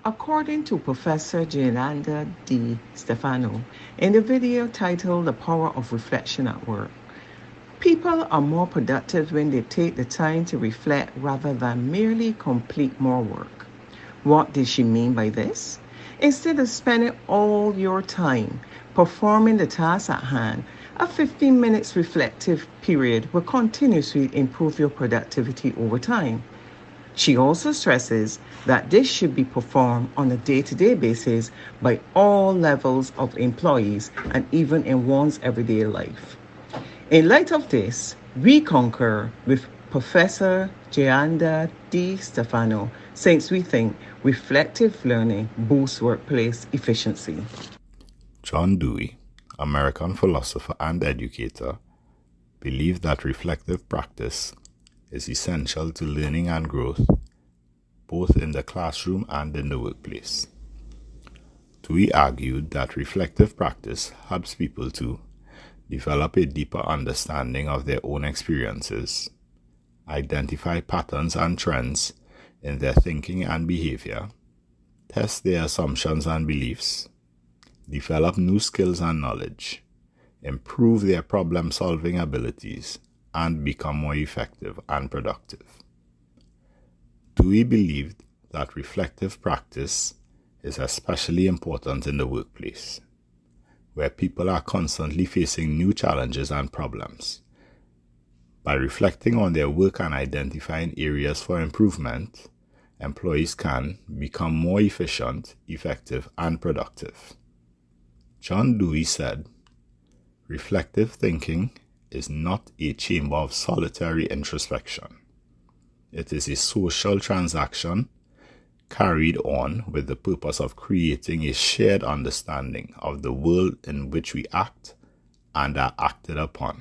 According to Professor Giananda Di Stefano, in the video titled The Power of Reflection at Work, people are more productive when they take the time to reflect rather than merely complete more work. What did she mean by this? Instead of spending all your time performing the task at hand, a 15 minutes reflective period will continuously improve your productivity over time. She also stresses that this should be performed on a day to day basis by all levels of employees and even in one's everyday life. In light of this, we concur with Professor Gianda Di Stefano since we think reflective learning boosts workplace efficiency. John Dewey, American philosopher and educator, believed that reflective practice is essential to learning and growth, both in the classroom and in the workplace. Dewey argued that reflective practice helps people to develop a deeper understanding of their own experiences, identify patterns and trends in their thinking and behavior, test their assumptions and beliefs, develop new skills and knowledge, improve their problem-solving abilities, and become more effective and productive. Dewey believed that reflective practice is especially important in the workplace, where people are constantly facing new challenges and problems. By reflecting on their work and identifying areas for improvement, employees can become more efficient, effective, and productive. John Dewey said, "Reflective thinking is not a chamber of solitary introspection. It is a social transaction carried on with the purpose of creating a shared understanding of the world in which we act and are acted upon."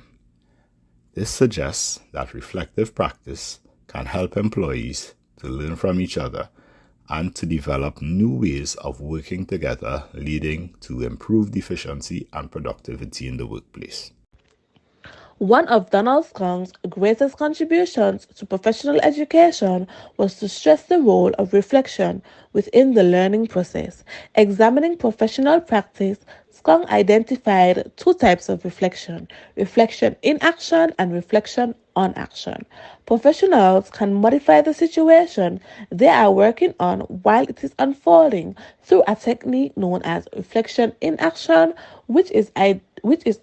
This suggests that reflective practice can help employees to learn from each other and to develop new ways of working together, leading to improved efficiency and productivity in the workplace. One of Donald Skong's greatest contributions to professional education was to stress the role of reflection within the learning process. Examining professional practice, Skong identified two types of reflection: reflection in action and reflection on action. Professionals can modify the situation they are working on while it is unfolding through a technique known as reflection in action, which is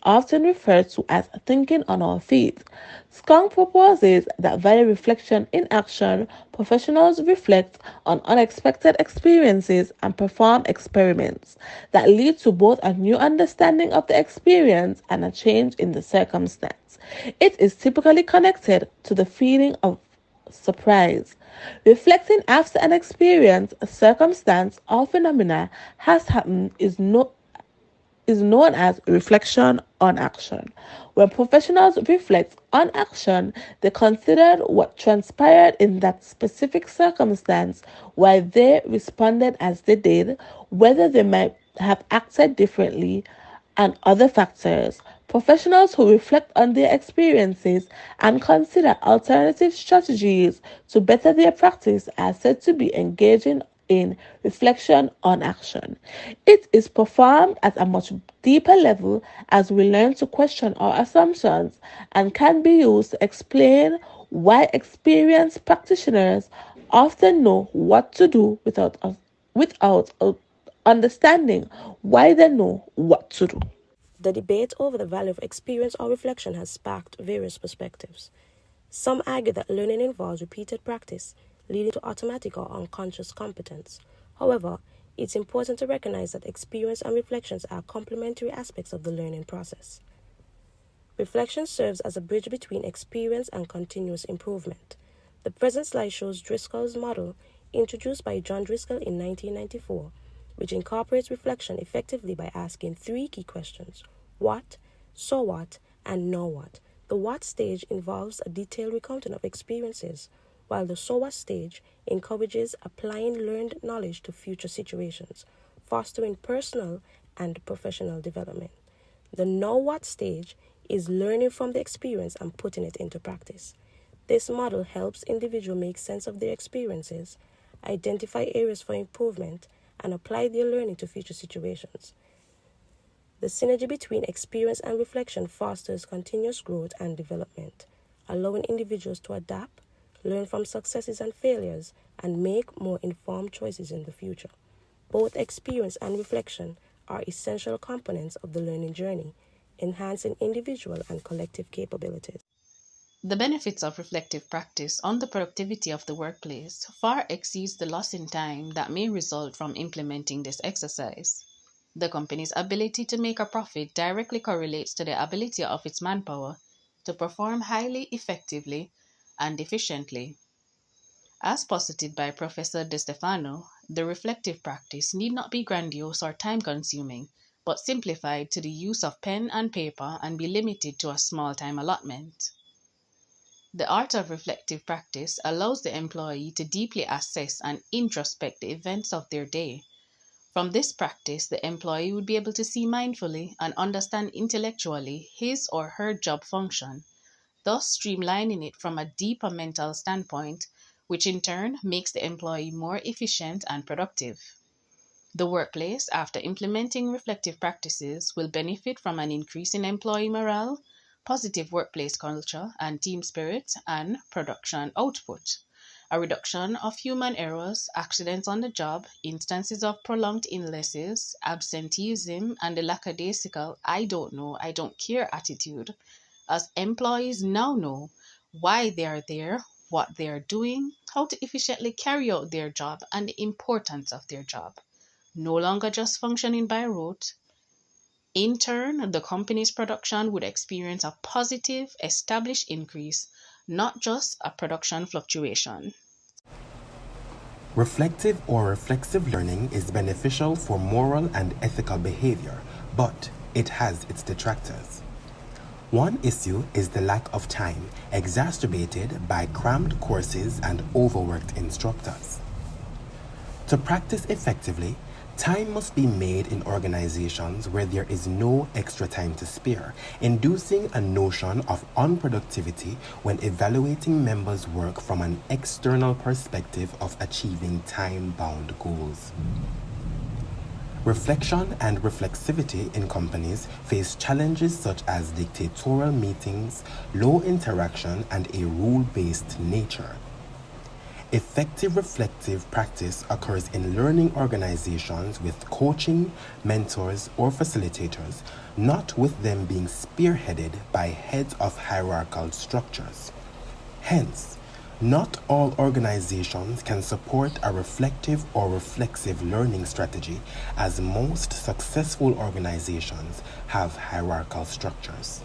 often referred to as thinking on our feet. Skong proposes that via reflection in action, professionals reflect on unexpected experiences and perform experiments that lead to both a new understanding of the experience and a change in the circumstance. It is typically connected to the feeling of surprise. Reflecting after an experience, a circumstance, or phenomena has happened is known as reflection on action. When professionals reflect on action, they consider what transpired in that specific circumstance, why they responded as they did, whether they might have acted differently, and other factors. Professionals who reflect on their experiences and consider alternative strategies to better their practice are said to be engaging in reflection on action. It is performed at a much deeper level as we learn to question our assumptions and can be used to explain why experienced practitioners often know what to do without understanding why they know what to do. The debate over the value of experience or reflection has sparked various perspectives. Some argue that learning involves repeated practice, leading to automatic or unconscious competence. However, it's important to recognize that experience and reflections are complementary aspects of the learning process. Reflection serves as a bridge between experience and continuous improvement. The present slide shows Driscoll's model, introduced by John Driscoll in 1994, which incorporates reflection effectively by asking three key questions: what, so what, and now what. The what stage involves a detailed recounting of experiences, while the so what stage encourages applying learned knowledge to future situations, fostering personal and professional development. The now what stage is learning from the experience and putting it into practice. This model helps individuals make sense of their experiences, identify areas for improvement, and apply their learning to future situations. The synergy between experience and reflection fosters continuous growth and development, allowing individuals to adapt, learn from successes and failures, and make more informed choices in the future. Both experience and reflection are essential components of the learning journey, enhancing individual and collective capabilities. The benefits of reflective practice on the productivity of the workplace far exceeds the loss in time that may result from implementing this exercise. The company's ability to make a profit directly correlates to the ability of its manpower to perform highly effectively and efficiently. As posited by Professor De Stefano, the reflective practice need not be grandiose or time consuming, but simplified to the use of pen and paper and be limited to a small time allotment. The art of reflective practice allows the employee to deeply assess and introspect the events of their day. From this practice, the employee would be able to see mindfully and understand intellectually his or her job function, thus streamlining it from a deeper mental standpoint, which in turn makes the employee more efficient and productive. The workplace, after implementing reflective practices, will benefit from an increase in employee morale, positive workplace culture and team spirit, and production output. A reduction of human errors, accidents on the job, instances of prolonged illnesses, absenteeism, and the lackadaisical I don't know, I don't care attitude, as employees now know why they are there, what they are doing, how to efficiently carry out their job, and the importance of their job. No longer just functioning by rote. In turn, the company's production would experience a positive, established increase, not just a production fluctuation. Reflective or reflexive learning is beneficial for moral and ethical behavior, but it has its detractors. One issue is the lack of time, exacerbated by crammed courses and overworked instructors. To practice effectively, time must be made in organizations where there is no extra time to spare, inducing a notion of unproductivity when evaluating members' work from an external perspective of achieving time-bound goals. Reflection and reflexivity in companies face challenges such as dictatorial meetings, low interaction, and a rule-based nature. Effective reflective practice occurs in learning organizations with coaching, mentors, or facilitators, not with them being spearheaded by heads of hierarchical structures. Hence, not all organizations can support a reflective or reflexive learning strategy, as most successful organizations have hierarchical structures.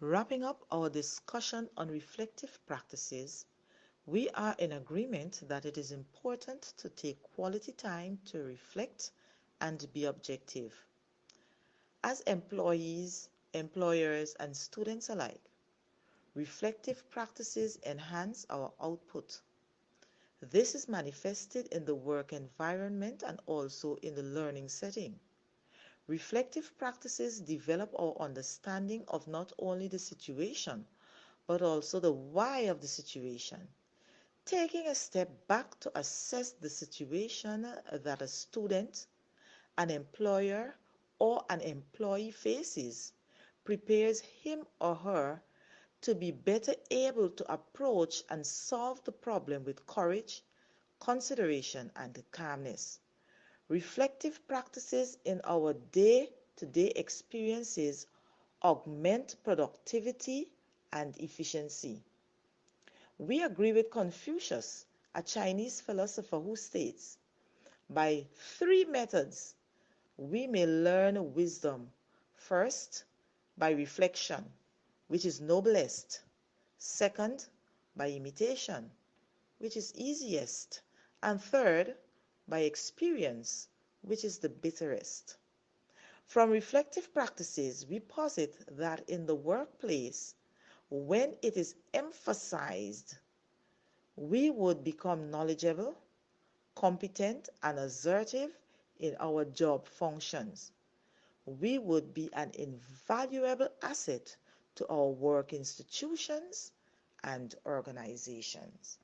Wrapping up our discussion on reflective practices, we are in agreement that it is important to take quality time to reflect and be objective. As employees, employers, and students alike, reflective practices enhance our output. This is manifested in the work environment and also in the learning setting. Reflective practices develop our understanding of not only the situation, but also the why of the situation. Taking a step back to assess the situation that a student, an employer, or an employee faces prepares him or her to be better able to approach and solve the problem with courage, consideration, and calmness. Reflective practices in our day-to-day experiences augment productivity and efficiency. We agree with Confucius, a Chinese philosopher, who states, by three methods we may learn wisdom. First, by reflection, which is noblest. Second, by imitation, which is easiest. And third, by experience, which is the bitterest. From reflective practices, we posit that in the workplace, when it is emphasized, we would become knowledgeable, competent, and assertive in our job functions. We would be an invaluable asset to our work institutions and organizations.